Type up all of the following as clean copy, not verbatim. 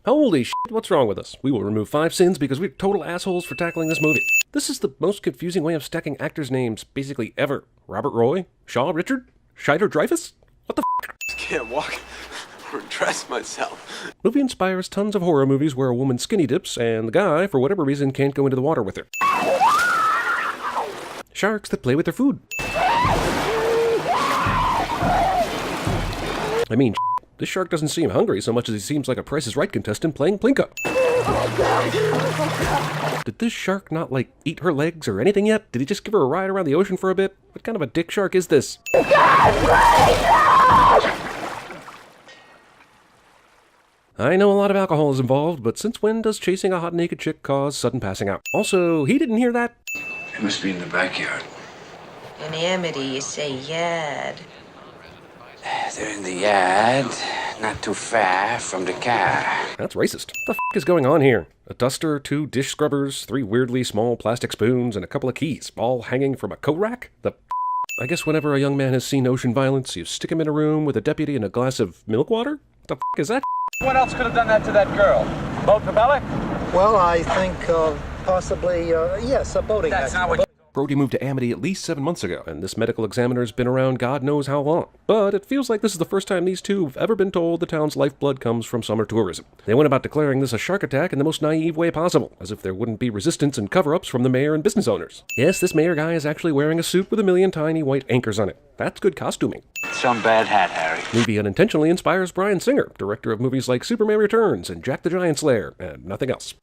Holy shit, what's wrong with us? We will remove 5 sins because we're total assholes for tackling this movie. This is the most confusing way of stacking actors' names basically ever. Robert Roy? Shaw Richard? Scheider Dreyfus? What the f***? I can't walk or dress myself. Movie inspires tons of horror movies where a woman skinny dips and the guy, for whatever reason, can't go into the water with her. Sharks that play with their food. I mean, this shark doesn't seem hungry so much as he seems like a Price is Right contestant playing Plinko. Did this shark not, eat her legs or anything yet? Did he just give her a ride around the ocean for a bit? What kind of a dick shark is this? I know a lot of alcohol is involved, but since when does chasing a hot naked chick cause sudden passing out? Also, he didn't hear that. It must be in the backyard. In Amity, you say yard. They're in the yard, not too far from the car. That's racist. What the f*** is going on here? A duster, 2 dish scrubbers, 3 weirdly small plastic spoons, and a couple of keys, all hanging from a coat rack? I guess whenever a young man has seen ocean violence, you stick him in a room with a deputy and a glass of milk water? What the f*** is that? What else could have done that to that girl? Boat propeller? Well, I think possibly, yes, a boating That's accident. not what... Brody moved to Amity at least 7 months ago, and this medical examiner's been around God knows how long. But it feels like this is the first time these two have ever been told the town's lifeblood comes from summer tourism. They went about declaring this a shark attack in the most naive way possible, as if there wouldn't be resistance and cover-ups from the mayor and business owners. Yes, this mayor guy is actually wearing a suit with a million tiny white anchors on it. That's good costuming. Some bad hat, Harry. Movie unintentionally inspires Bryan Singer, director of movies like Superman Returns and Jack the Giant Slayer, and nothing else.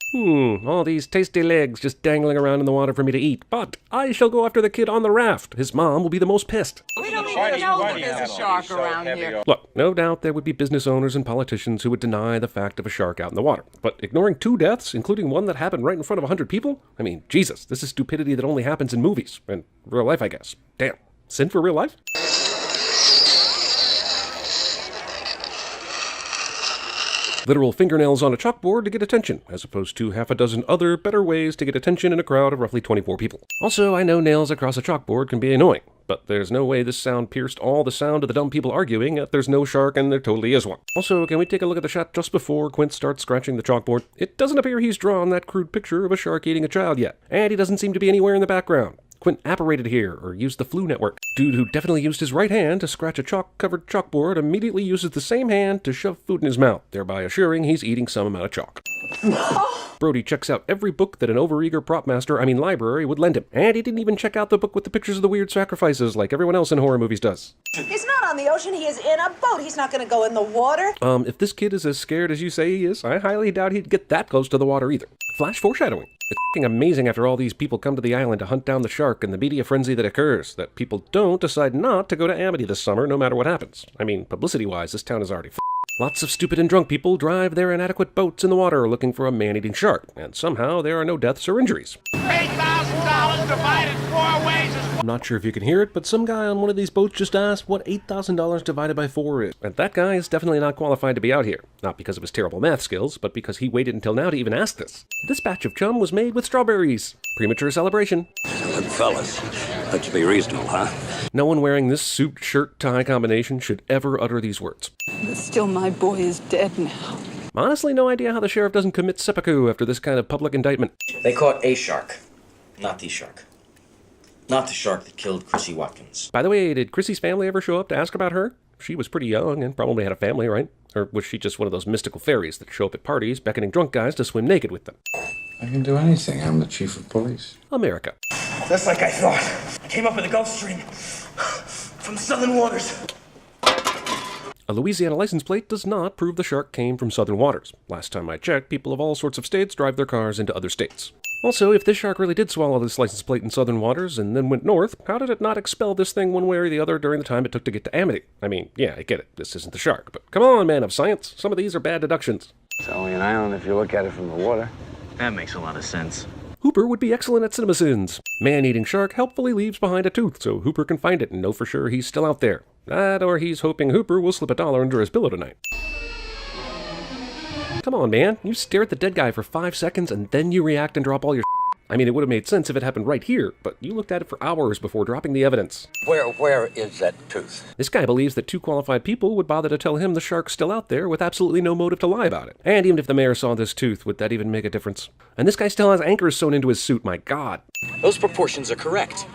All these tasty legs just dangling around in the water for me to eat. But I shall go after the kid on the raft. His mom will be the most pissed. We don't even know that there's a shark around here. Look, no doubt there would be business owners and politicians who would deny the fact of a shark out in the water. But ignoring 2 deaths, including one that happened right in front of 100 people? I mean, Jesus, this is stupidity that only happens in movies. And real life, I guess. Damn. Sin for real life? Literal fingernails on a chalkboard to get attention, as opposed to half a dozen other better ways to get attention in a crowd of roughly 24 people. Also, I know nails across a chalkboard can be annoying, but there's no way this sound pierced all the sound of the dumb people arguing that there's no shark and there totally is one. Also, can we take a look at the shot just before Quint starts scratching the chalkboard? It doesn't appear he's drawn that crude picture of a shark eating a child yet, and he doesn't seem to be anywhere in the background. Quint apparated here, or used the flu network. Dude who definitely used his right hand to scratch a chalk-covered chalkboard immediately uses the same hand to shove food in his mouth, thereby assuring he's eating some amount of chalk. Brody checks out every book that an overeager library would lend him. And he didn't even check out the book with the pictures of the weird sacrifices like everyone else in horror movies does. He's not on the ocean, he is in a boat. He's not gonna go in the water. If this kid is as scared as you say he is, I highly doubt he'd get that close to the water either. Flash foreshadowing. It's f***ing amazing after all these people come to the island to hunt down the shark and the media frenzy that occurs, that people don't decide not to go to Amity this summer no matter what happens. I mean, publicity-wise, this town is already f***ed. Lots of stupid and drunk people drive their inadequate boats in the water looking for a man-eating shark, and somehow there are no deaths or injuries. $8,000 divided 4 ways is... I'm not sure if you can hear it, but some guy on one of these boats just asked what $8,000 divided by 4 is. And that guy is definitely not qualified to be out here. Not because of his terrible math skills, but because he waited until now to even ask this. This batch of chum was made with strawberries. Premature celebration. Look, fellas, let's be reasonable, huh? No one wearing this suit, shirt, tie combination should ever utter these words. But still, my boy is dead now. Honestly, no idea how the sheriff doesn't commit seppuku after this kind of public indictment. They caught a shark, not the shark. Not the shark that killed Chrissy Watkins. By the way, did Chrissy's family ever show up to ask about her? She was pretty young and probably had a family, right? Or was she just one of those mystical fairies that show up at parties beckoning drunk guys to swim naked with them? I can do anything. I'm the chief of police. America. Just like I thought. I came up with the Gulf Stream from southern waters. A Louisiana license plate does not prove the shark came from southern waters. Last time I checked, people of all sorts of states drive their cars into other states. Also, if this shark really did swallow this license plate in southern waters and then went north, how did it not expel this thing one way or the other during the time it took to get to Amity? I mean, yeah, I get it, this isn't the shark, but come on, man of science, some of these are bad deductions. It's only an island if you look at it from the water. That makes a lot of sense. Hooper would be excellent at CinemaSins. Man-eating shark helpfully leaves behind a tooth so Hooper can find it and know for sure he's still out there. That or he's hoping Hooper will slip $1 under his pillow tonight. Come on, man. You stare at the dead guy for 5 seconds and then you react and drop all your I mean, it would have made sense if it happened right here, but you looked at it for hours before dropping the evidence. Where is that tooth? This guy believes that two qualified people would bother to tell him the shark's still out there with absolutely no motive to lie about it. And even if the mayor saw this tooth, would that even make a difference? And this guy still has anchors sewn into his suit, my god. Those proportions are correct.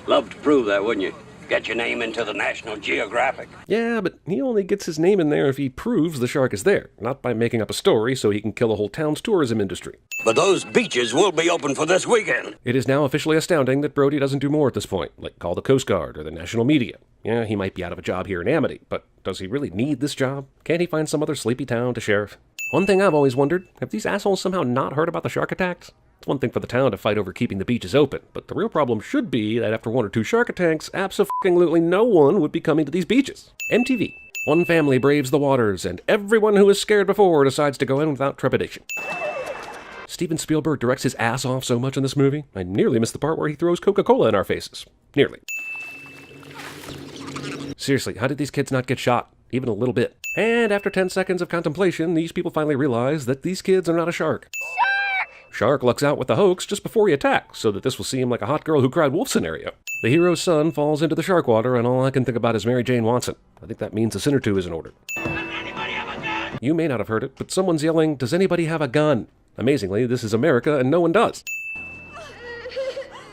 Love to prove that, wouldn't you? Get your name into the National Geographic. Yeah, but he only gets his name in there if he proves the shark is there, not by making up a story so he can kill a whole town's tourism industry. But those beaches will be open for this weekend. It is now officially astounding that Brody doesn't do more at this point, like call the Coast Guard or the national media. Yeah, he might be out of a job here in Amity, but does he really need this job? Can't he find some other sleepy town to sheriff? One thing I've always wondered, have these assholes somehow not heard about the shark attacks? It's one thing for the town to fight over keeping the beaches open, but the real problem should be that after one or two shark attacks, abso-fucking-lutely no one would be coming to these beaches. MTV. One family braves the waters, and everyone who was scared before decides to go in without trepidation. Steven Spielberg directs his ass off so much in this movie, I nearly missed the part where he throws Coca-Cola in our faces. Nearly. Seriously, how did these kids not get shot? Even a little bit. And after 10 seconds of contemplation, these people finally realize that these kids are not a shark. Shark lucks out with the hoax just before he attacks, so that this will seem like a hot girl who cried wolf scenario. The hero's son falls into the shark water, and all I can think about is Mary Jane Watson. I think that means a sin or two is in order. You may not have heard it, but someone's yelling, "Does anybody have a gun?" Amazingly, this is America, and no one does.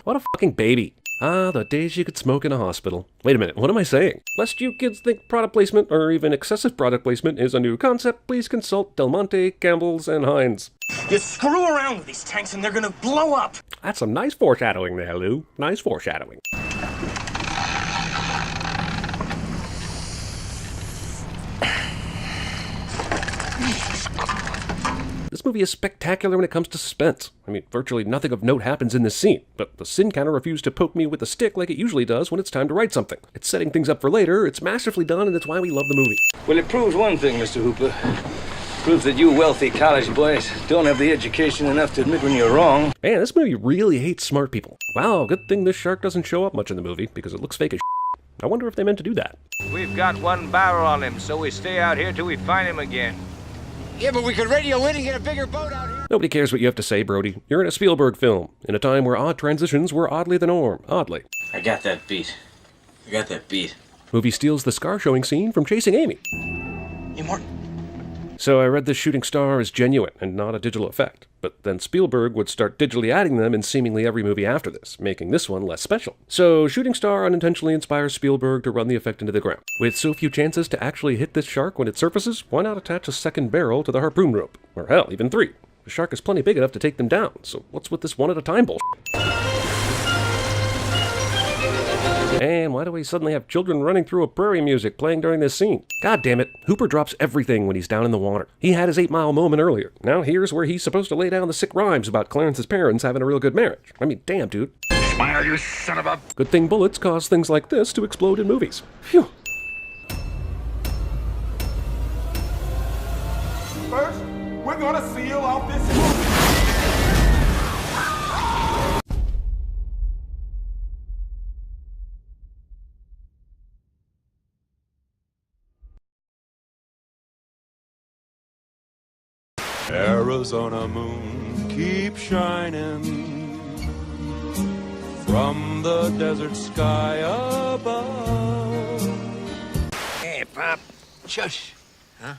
What a fucking baby. Ah, the days you could smoke in a hospital. Wait a minute, what am I saying? Lest you kids think product placement, or even excessive product placement, is a new concept, please consult Del Monte, Campbell's, and Heinz. You screw around with these tanks and they're gonna blow up. That's some nice foreshadowing there, Lou. Nice foreshadowing. This movie is spectacular when it comes to suspense. I mean, virtually nothing of note happens in this scene, but the sin counter refused to poke me with a stick like it usually does when it's time to write something. It's setting things up for later, it's masterfully done, and it's why we love the movie. Well, it proves one thing, Mr. Hooper. Proves that you wealthy college boys don't have the education enough to admit when you're wrong. Man, this movie really hates smart people. Wow, good thing this shark doesn't show up much in the movie, because it looks fake as shit. I wonder if they meant to do that. We've got one barrel on him, so we stay out here till we find him again. Yeah, but we could radio in and get a bigger boat out here. Nobody cares what you have to say, Brody. You're in a Spielberg film, in a time where odd transitions were oddly the norm. Oddly. I got that beat. Movie steals the scar showing scene from Chasing Amy. Hey, Martin. So I read this shooting star is genuine and not a digital effect, but then Spielberg would start digitally adding them in seemingly every movie after this, making this one less special. So shooting star unintentionally inspires Spielberg to run the effect into the ground. With so few chances to actually hit this shark when it surfaces, why not attach a second barrel to the harpoon rope? Or hell, even 3. The shark is plenty big enough to take them down, so what's with this one at a time bullshit? And why do we suddenly have children running through a prairie music playing during this scene? God damn it, Hooper drops everything when he's down in the water. He had his 8 Mile moment earlier. Now here's where he's supposed to lay down the sick rhymes about Clarence's parents having a real good marriage. I mean, damn, dude. Smile, you son of a... Good thing bullets cause things like this to explode in movies. Phew. First, we're gonna seal off this movie. Arizona moon, keep shining from the desert sky above. Hey, Pop. Shush. Huh?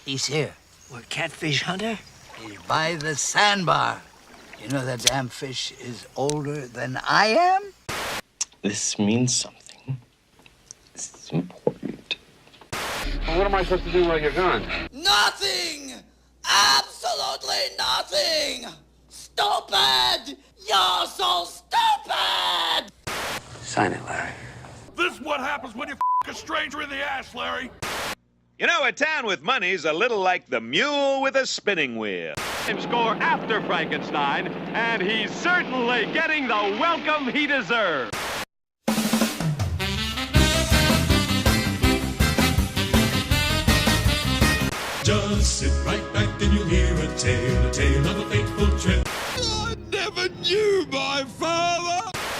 He's here. What, catfish hunter? He's by the sandbar. You know that damn fish is older than I am? This means something. This is important. Well, what am I supposed to do while you're gone? Nothing! Absolutely nothing! Stupid! You're so stupid! Sign it, Larry. This is what happens when you f*** a stranger in the ass, Larry. You know, a town with money's a little like the mule with a spinning wheel. Score after Frankenstein, and he's certainly getting the welcome he deserves. Just sit right back and you'll hear a tale of a fateful trip. I never knew my